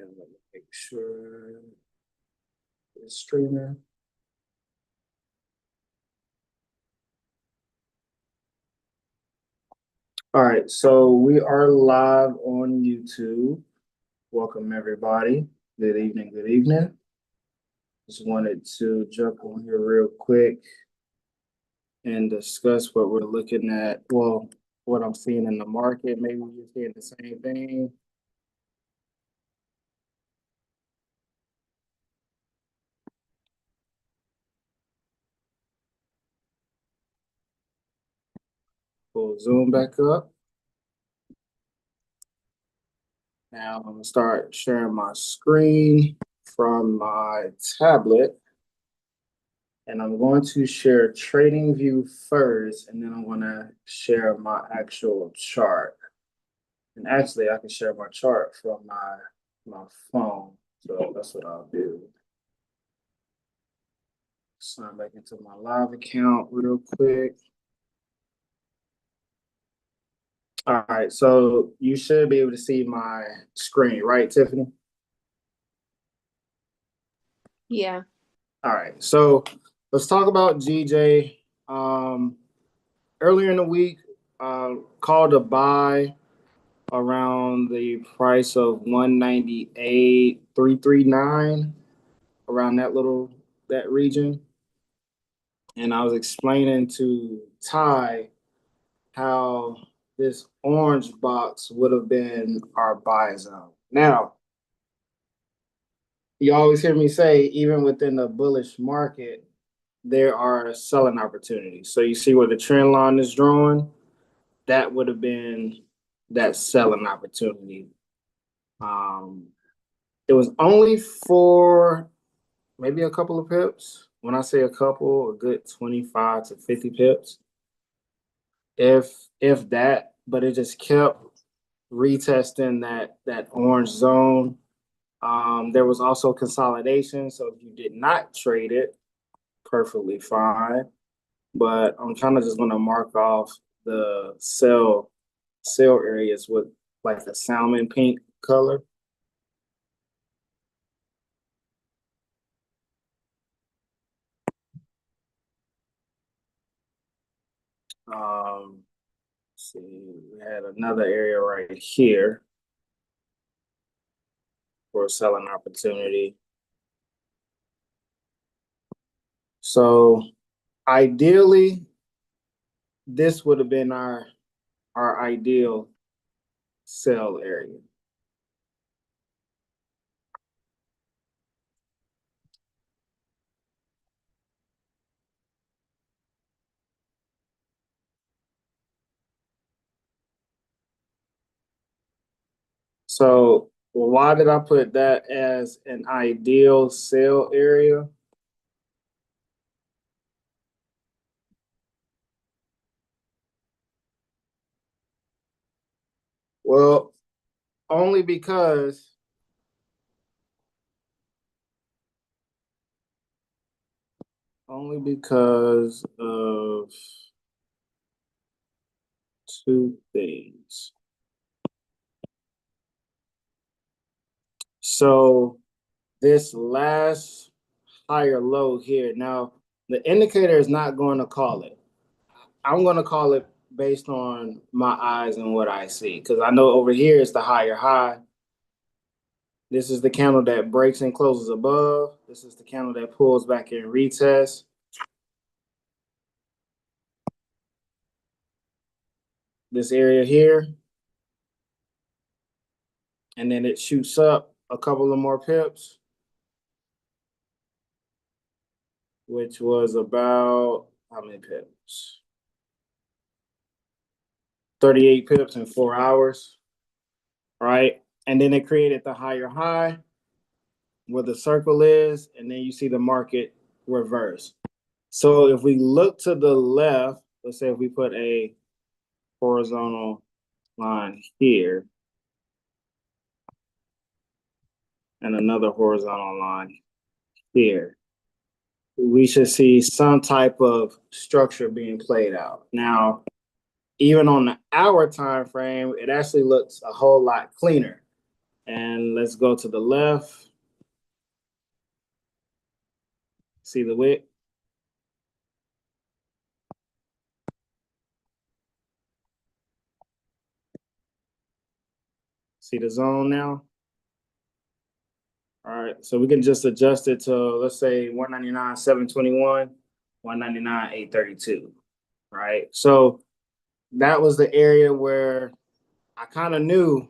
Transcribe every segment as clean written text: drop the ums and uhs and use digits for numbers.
And let me make sure it's streaming. All right, so we are live on YouTube. Welcome everybody. Good evening, good evening. Just wanted to jump on here real quick and discuss what we're looking at. Well, what I'm seeing in the market. Maybe you're seeing the same thing. We'll zoom back up. Now I'm gonna start sharing my screen from my tablet. And I'm going to share TradingView first, and then I'm gonna share my actual chart. And actually I can share my chart from my phone. So that's what I'll do. Sign back into my live account real quick. All right, so you should be able to see my screen, right, Tiffany? Yeah. All right, so let's talk about GJ. Earlier in the week, called a buy around the price of 198,339, around that region. And I was explaining to Ty how this orange box would have been our buy zone. Now, you always hear me say, even within the bullish market, there are selling opportunities. So you see where the trend line is drawing, that would have been that selling opportunity. It was only for maybe a couple of pips. When I say a couple, a good 25 to 50 pips. If that, but it just kept retesting that orange zone. There was also consolidation. So if you did not trade it, perfectly fine. But I'm kind of just going to mark off the sell areas with like the salmon pink color. Let's see, we had another area right here for a selling opportunity. So ideally, this would have been our ideal sell area. So why did I put that as an ideal sell area? Well, only because of two things. So this last higher low here, now the indicator is not going to call it. I'm going to call it based on my eyes and what I see, because I know over here is the higher high. This is the candle that breaks and closes above. This is the candle that pulls back and retests. This area here. And then it shoots up a couple of more pips, which was about how many pips? 38 pips in 4 hours, right? And then it created the higher high where the circle is, and then you see the market reverse. So if we look to the left, let's say if we put a horizontal line here and another horizontal line here, we should see some type of structure being played out. Now, even on the hour time frame, it actually looks a whole lot cleaner. And let's go to the left. See the wick? See the zone now? All right, so we can just adjust it to, let's say 199, 721, 199, 832, right? So that was the area where I kind of knew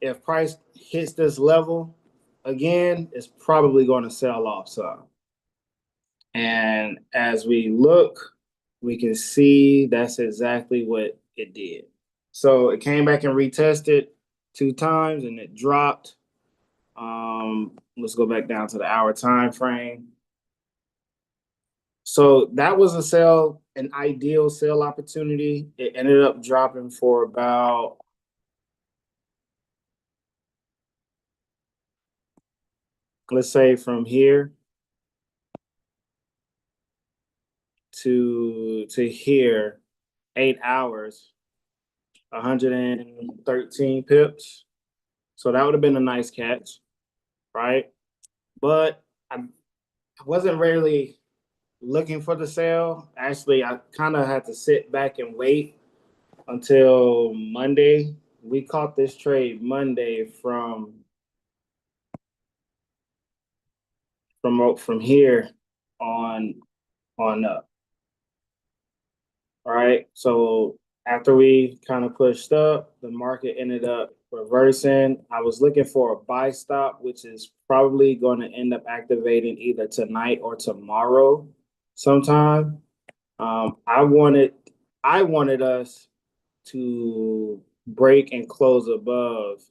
if price hits this level again, it's probably going to sell off some. And as we look, we can see that's exactly what it did. So it came back and retested 2 times and it dropped. Let's go back down to the hour time frame. So that was an ideal sell opportunity. It ended up dropping for about, let's say from here to here, 8 hours, 113 pips. So that would have been a nice catch, right? But I wasn't really looking for the sale. Actually, I kind of had to sit back and wait until Monday. We caught this trade Monday from here on up. All right. So after we kind of pushed up, the market ended up reversing. I was looking for a buy stop, which is probably going to end up activating either tonight or tomorrow sometime. I wanted us to break and close above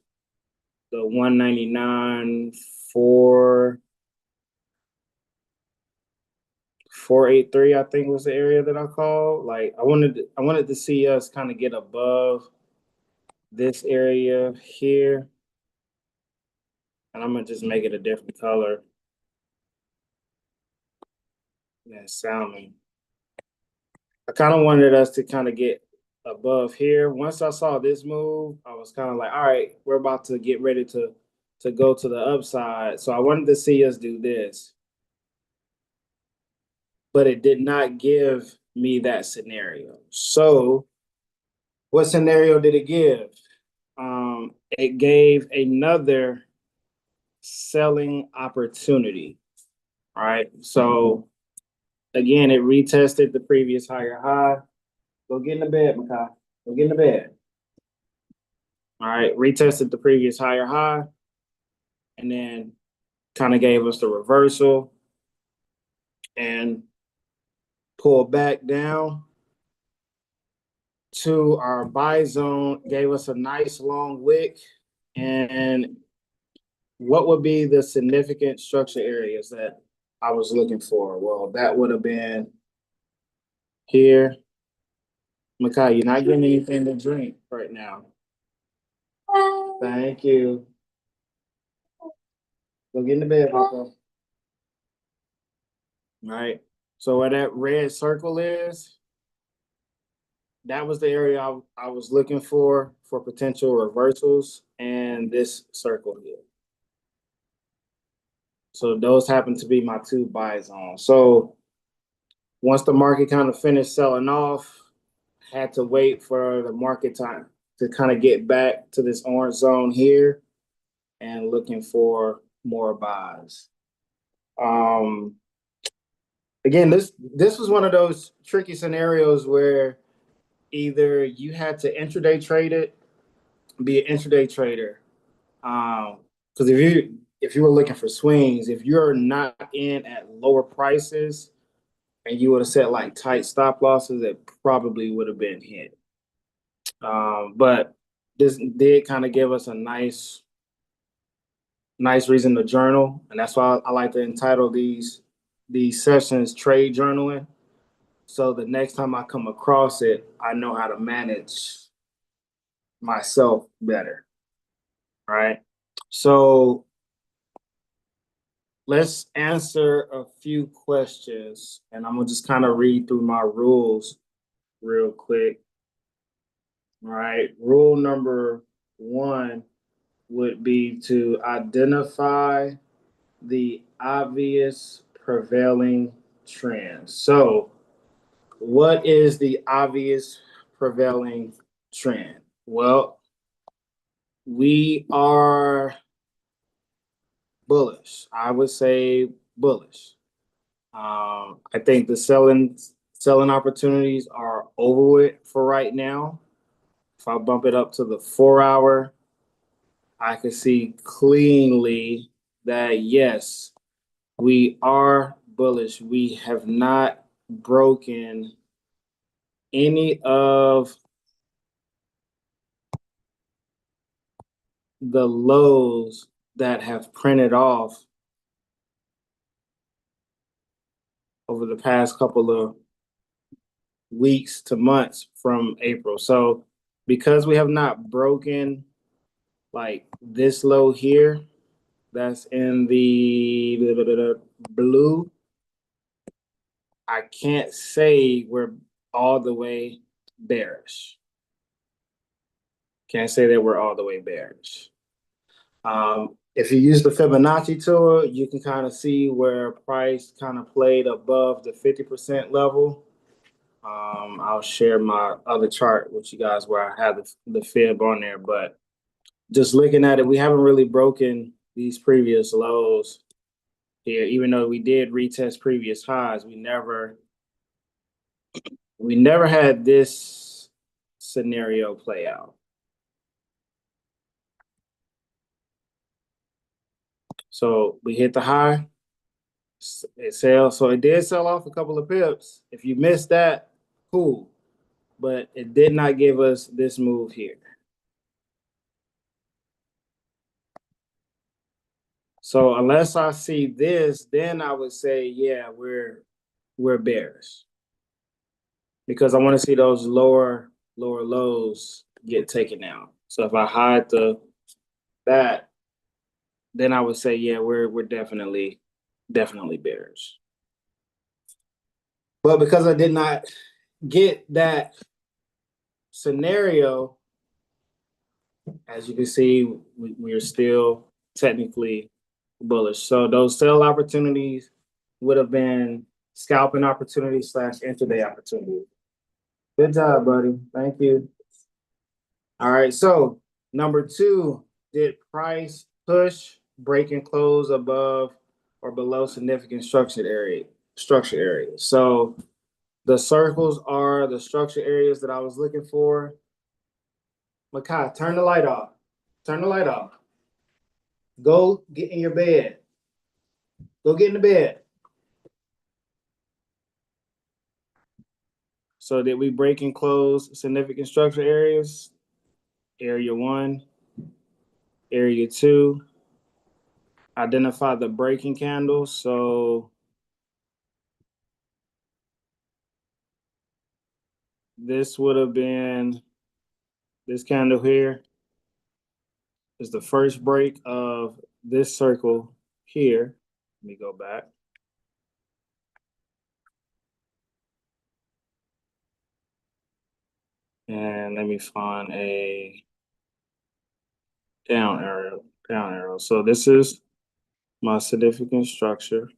the 199 483, I think was the area that I called. Like I wanted to see us kind of get above this area here. And I'm gonna just make it a different color. Yeah, salmon. I kind of wanted us to kind of get above here. Once I saw this move, I was kind of like, all right, we're about to get ready to go to the upside. So I wanted to see us do this, but it did not give me that scenario. So what scenario did it give? It gave another selling opportunity. All right. So again, it retested the previous higher high. Go get in the bed, Makai. Go get in the bed. All right. Retested the previous higher high and then kind of gave us the reversal and pulled back down to our buy zone, gave us a nice long wick. And what would be the significant structure areas that I was looking for? Well, that would have been here. Makai, you're not getting anything to drink right now. Thank you. Go get in the bed, Papa. All right. So where that red circle is, that was the area I was looking for potential reversals, and this circle here. So those happen to be my two buy zones. So once the market kind of finished selling off, had to wait for the market time to kind of get back to this orange zone here and looking for more buys. Again, this was one of those tricky scenarios where either you had to intraday trade it, be an intraday trader. Because if you were looking for swings, if you're not in at lower prices and you would have set like tight stop losses, it probably would have been hit. But this did kind of give us a nice reason to journal, and that's why I like to entitle these sessions trade journaling. So the next time I come across it, I know how to manage myself better. Right. So let's answer a few questions, and I'm gonna just kind of read through my rules real quick. All right. Rule number one would be to identify the obvious prevailing trend. So, what is the obvious prevailing trend? Well, we are bullish. I would say bullish. I think the selling opportunities are over with for right now. If I bump it up to the 4 hour, I can see cleanly that yes, we are bullish. We have not broken any of the lows that have printed off over the past couple of weeks to months from April. So because we have not broken like this low here, that's in the blue, I can't say we're all the way bearish. Can't say that we're all the way bearish. If you use the Fibonacci tool, you can kind of see where price kind of played above the 50% level. I'll share my other chart with you guys where I have the fib on there, but just looking at it, we haven't really broken these previous lows here, even though we did retest previous highs. We never had this scenario play out. So we hit the high, it sells. So it did sell off a couple of pips. If you missed that, cool. But it did not give us this move here. So unless I see this, then I would say, yeah, we're bearish. Because I want to see those lower lows get taken out. So if I hide that, then I would say, yeah, we're definitely bearish. But because I did not get that scenario, as you can see, we're still technically bullish. So those sell opportunities would have been scalping opportunities / intraday opportunities. Good job, buddy. Thank you. All right. So number 2, did price push, break, and close above or below significant structured area? So the circles are the structure areas that I was looking for. Makai, turn the light off. Turn the light off. Go get in your bed. Go get in the bed. So did we break and close significant structure areas? Area 1, area 2. Identify the breaking candle. So this would have been this candle here is the first break of this circle here. Let me go back. And let me find a down arrow. So this is my significant structure.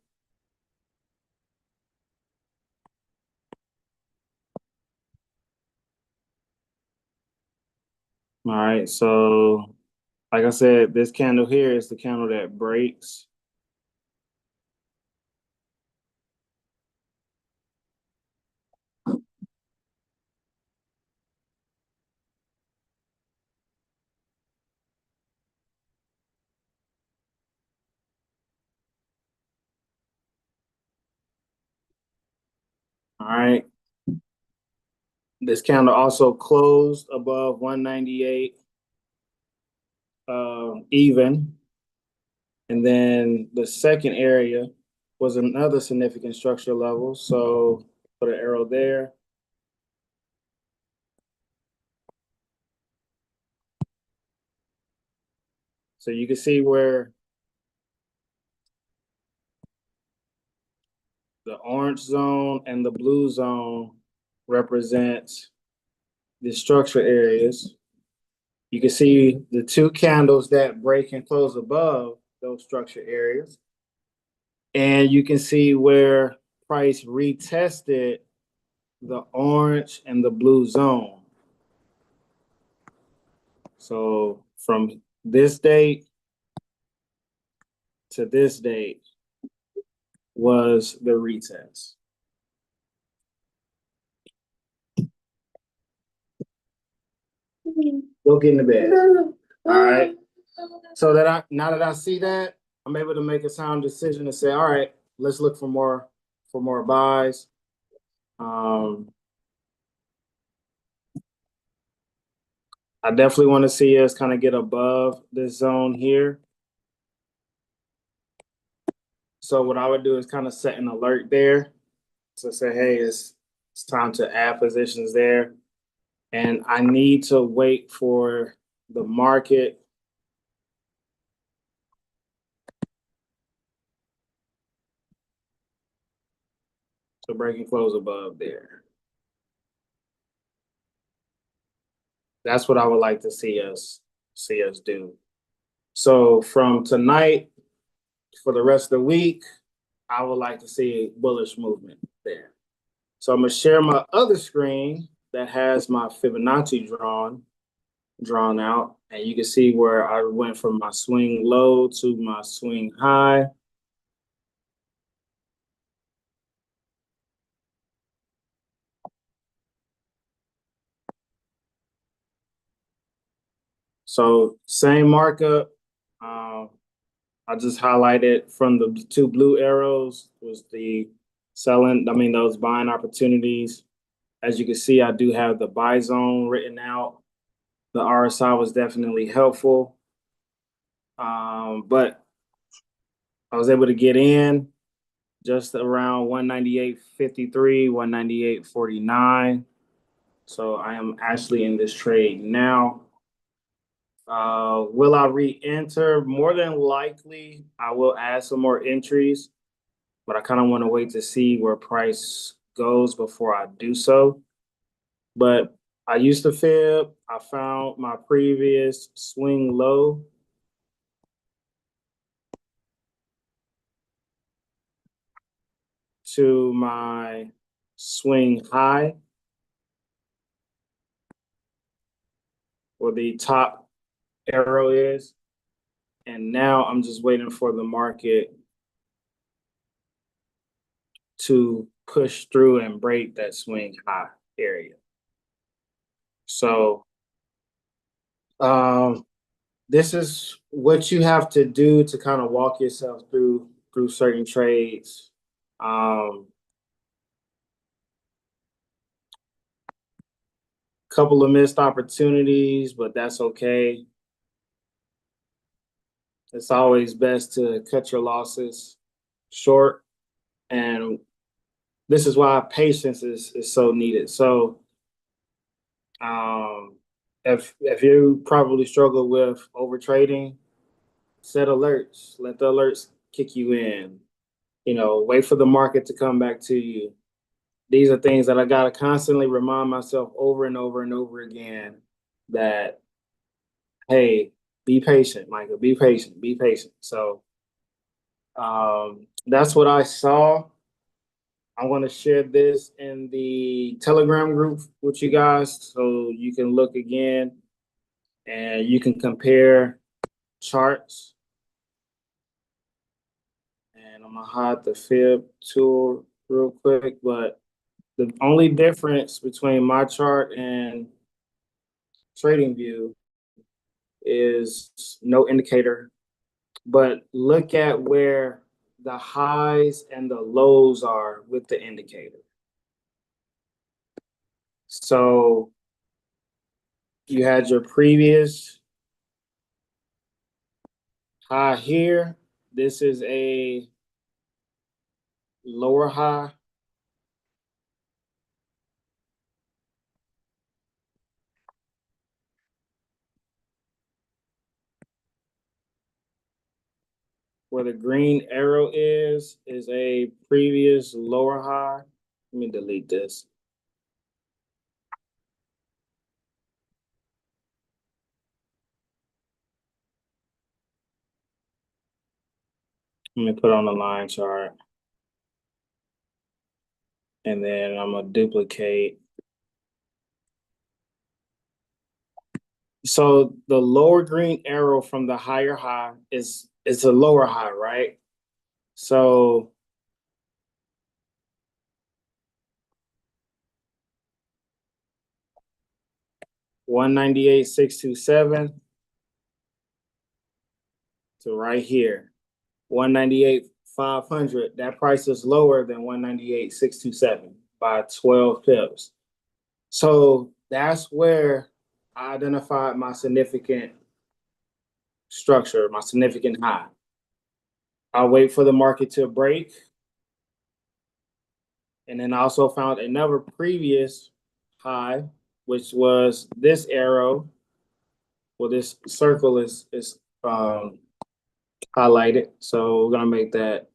All right, so like I said, this candle here is the candle that breaks. All right. This candle also closed above 198 even. And then the second area was another significant structure level. So put an arrow there. So you can see where the orange zone and the blue zone represents the structure areas. You can see the two candles that break and close above those structure areas. And you can see where price retested the orange and the blue zone. So from this date to this date was the retest. Go get in the bed. All right. So that now that I see that, I'm able to make a sound decision to say, all right, let's look for more buys. I definitely want to see us kind of get above this zone here. So what I would do is kind of set an alert there to say, hey, it's time to add positions there. And I need to wait for the market to break and close above there. That's what I would like to see us do. So from tonight for the rest of the week, I would like to see a bullish movement there. So I'm gonna share my other screen that has my Fibonacci drawn out, and you can see where I went from my swing low to my swing high. So same markup. I just highlighted from the two blue arrows was the selling. I mean, those buying opportunities. As you can see, I do have the buy zone written out. The RSI was definitely helpful. But I was able to get in just around 198.53, 198.49. So I am actually in this trade now. Will I re-enter? More than likely, I will add some more entries, but I kind of want to wait to see where price goes before I do so. But I used to fib. I found my previous swing low. To my swing high, where the top arrow is. And now I'm just waiting for the market to push through and break that swing high area. So this is what you have to do to kind of walk yourself through certain trades. Couple of missed opportunities, but that's okay. It's always best to cut your losses short, and this is why patience is so needed. So if you probably struggle with over trading, set alerts. Let the alerts kick you in. You know, wait for the market to come back to you. These are things that I gotta constantly remind myself over and over and over again that, hey, be patient, Michael. Be patient. Be patient. So that's what I saw. I'm going to share this in the Telegram group with you guys so you can look again and you can compare charts. And I'm going to hide the fib tool real quick, but the only difference between my chart and TradingView is no indicator, but look at where the highs and the lows are with the indicator. So you had your previous high here. This is a lower high. Where the green arrow is a previous lower high. Let me delete this. Let me put on the line chart. And then I'm gonna duplicate. So the lower green arrow from the higher high is a lower high, right? So 198,627 to right here. 198,500. That price is lower than 198,627 by 12 pips. So that's where I identified my significant structure, my significant high. I'll wait for the market to break. And then I also found another previous high, which was this arrow. Well, this circle is highlighted. So we're gonna make that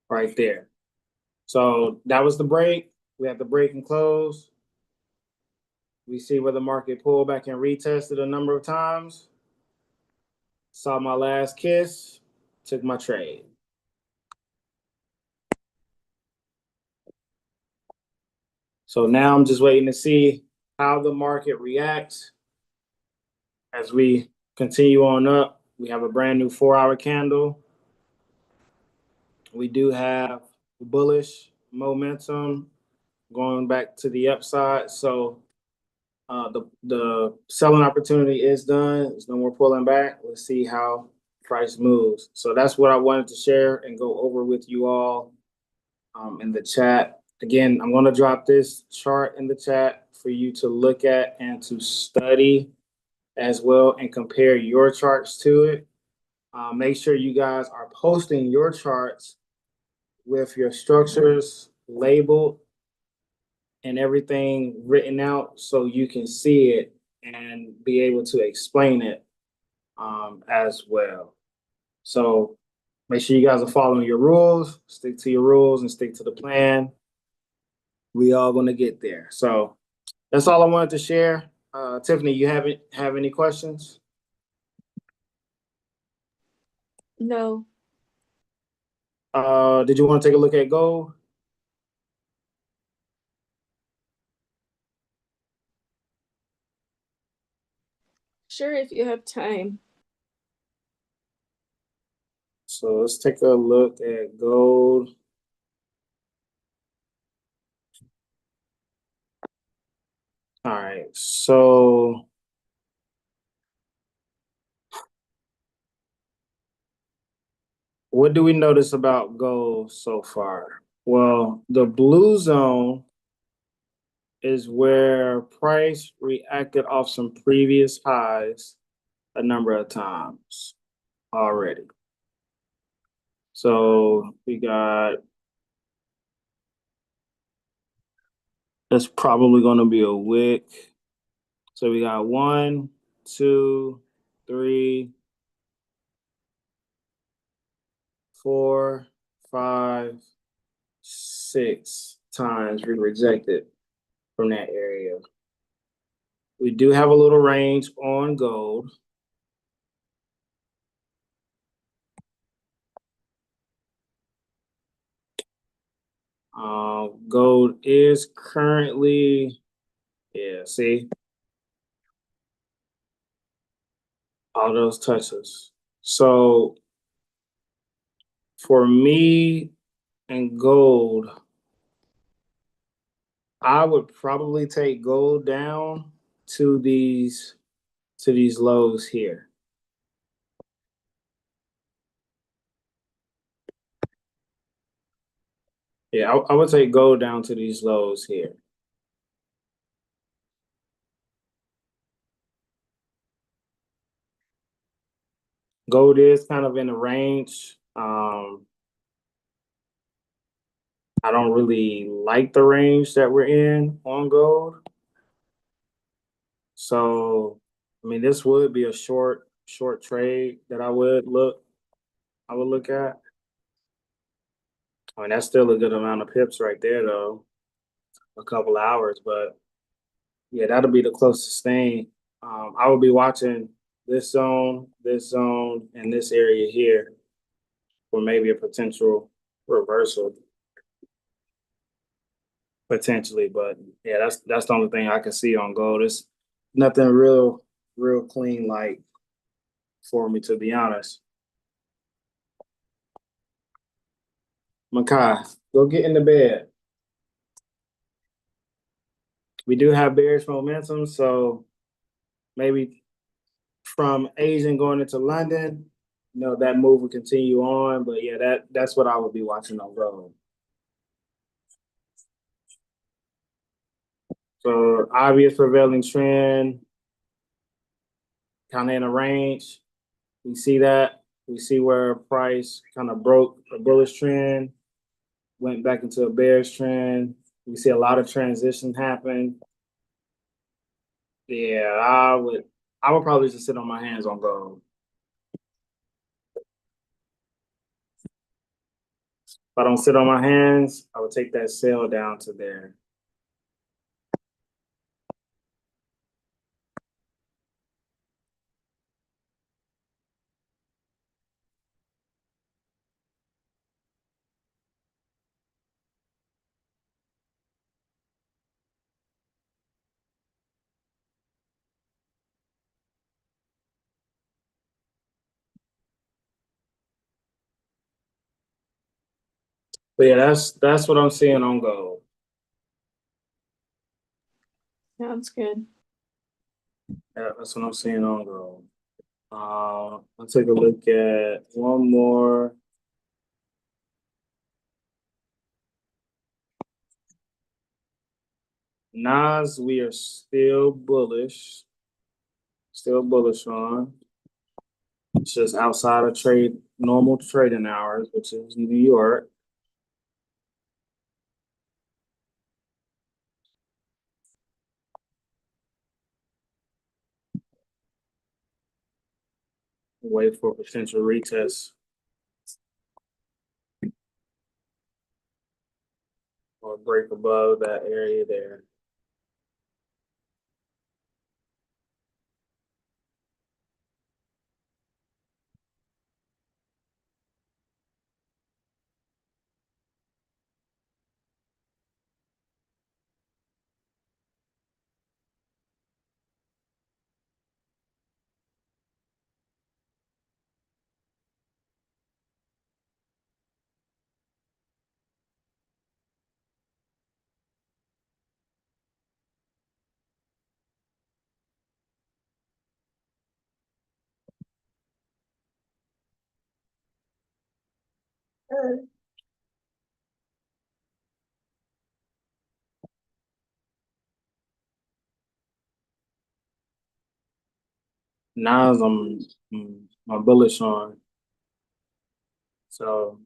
right there. So that was the break. We have the break and close. We see where the market pulled back and retested a number of times. Saw my last kiss, took my trade. So now I'm just waiting to see how the market reacts as we continue on up. We have a brand new 4-hour candle. We do have bullish momentum going back to the upside. So the selling opportunity is done. There's no more pulling back. Let's see how price moves. So that's what I wanted to share and go over with you all in the chat. Again, I'm going to drop this chart in the chat for you to look at and to study as well and compare your charts to it. Make sure you guys are posting your charts with your structures labeled and everything written out so you can see it and be able to explain it as well. So make sure you guys are following your rules, stick to your rules and stick to the plan. We all going to get there. So that's all I wanted to share. Tiffany, you have any questions? No. Did you want to take a look at gold? Sure, if you have time. So let's take a look at gold. All right, so what do we notice about gold so far? Well, the blue zone is where price reacted off some previous highs a number of times already. So we got, that's probably going to be a wick. So we got 1, 2, 3, 4, 5, 6 times we rejected from that area. We do have a little range on gold. Gold is currently, yeah, see, all those touches. So for me and gold, I would probably take gold down to these lows here. Yeah, I would take gold down to these lows here. Gold is kind of in the range. I don't really like the range that we're in on gold. So, I mean, this would be a short trade that I would look at. I mean, that's still a good amount of pips right there, though. A couple hours, but yeah, that'll be the closest thing. I will be watching this zone, and this area here for maybe a potential reversal, potentially. But yeah, that's the only thing I can see on gold. It's nothing real clean like for me, to be honest. Makai, go get in the bed. We do have bearish momentum, so maybe from Asian going into London, that move will continue on. But yeah, that's what I would be watching on gold. So obvious prevailing trend, kind of in a range. We see that. We see where price kind of broke a bullish trend, went back into a bearish trend. We see a lot of transition happen. Yeah, I would probably just sit on my hands on gold. If I don't sit on my hands, I would take that sell down to there. But yeah, that's what I'm seeing on gold. Sounds good. Yeah, that's what I'm seeing on gold. I'll take a look at one more. Nas, we are still bullish. Still bullish on. It's just outside of normal trading hours, which is New York. Wait for potential retest or break above that area there. Nas, I'm bullish on. So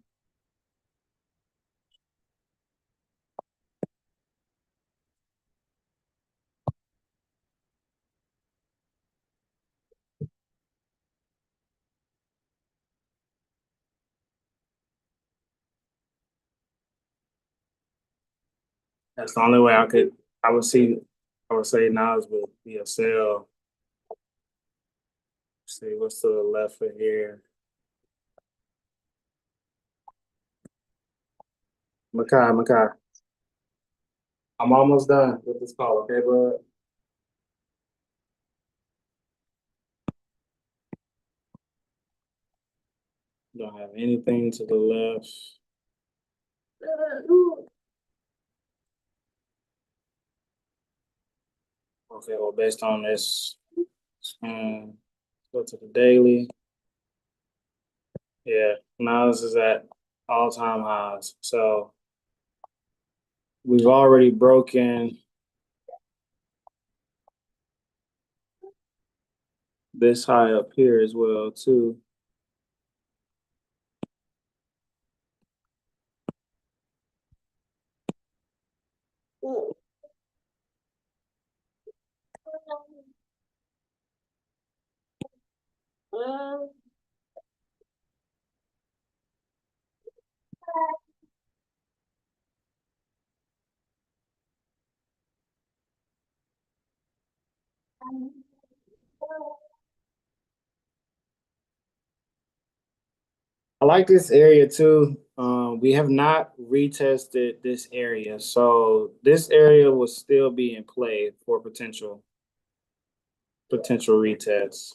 that's the only way I would see, I would say Nas would be a sell. See what's to the left of here. Makai, I'm almost done with this call, okay, bud? Don't have anything to the left. Okay, well, based on this, go to the daily. Yeah, Nas is at all-time highs. So we've already broken this high up here as well, too. I like this area too. We have not retested this area, so this area will still be in play for potential retests.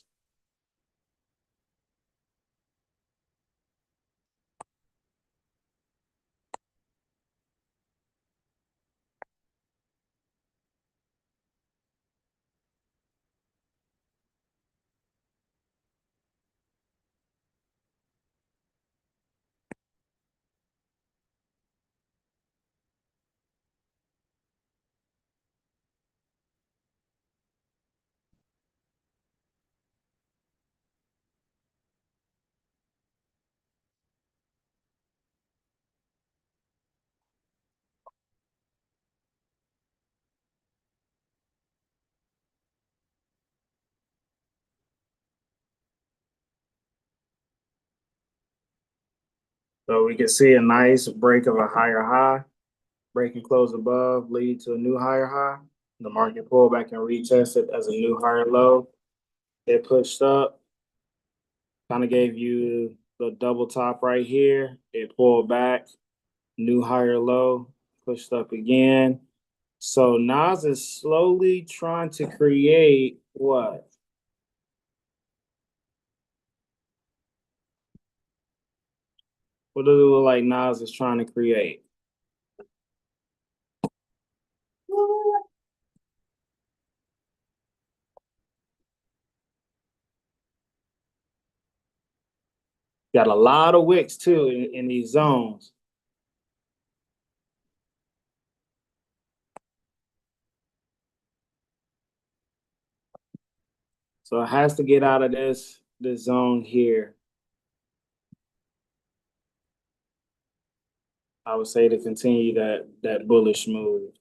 So we can see a nice break of a higher high, break and close above, lead to a new higher high. The market pulled back and retested as a new higher low. It pushed up, kind of gave you the double top right here. It pulled back, new higher low, pushed up again. So Nas is slowly trying to create what? What does it look like Nas is trying to create? Got a lot of wicks too in these zones. So it has to get out of this zone here. I would say to continue that bullish move.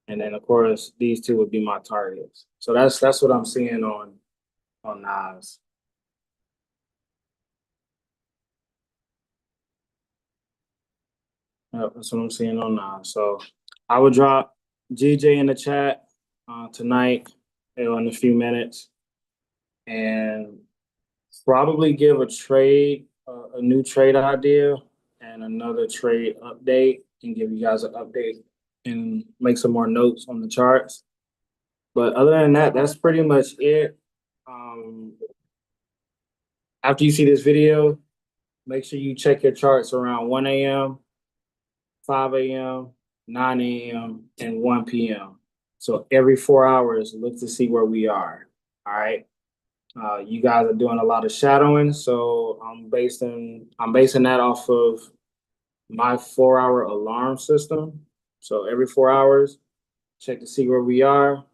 And then of course these two would be my targets. So that's what I'm seeing on Nas. Yep, that's what I'm seeing on Nas. So I would drop GJ in the chat tonight in a few minutes and probably give a trade, a new trade idea and another trade update and give you guys an update and make some more notes on the charts. But other than that, that's pretty much it. Um, After you see this video, make sure you check your charts around 1 a.m., 5 a.m., 9 a.m., and 1 p.m. So every 4 hours, look to see where we are. All right. You guys are doing a lot of shadowing, so I'm basing that off of my 4 hour alarm system. So every 4 hours, check to see where we are,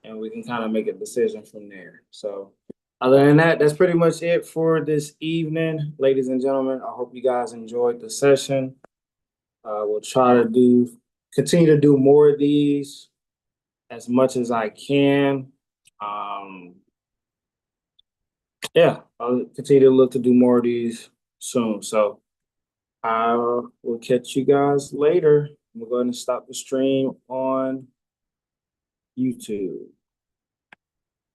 and we can kind of make a decision from there. So other than that, that's pretty much it for this evening, ladies and gentlemen. I hope you guys enjoyed the session. We'll try to continue to do more of these as much as I can. Um, yeah, I'll continue to look to do more of these soon. So I will catch you guys later. We're going to stop the stream on YouTube.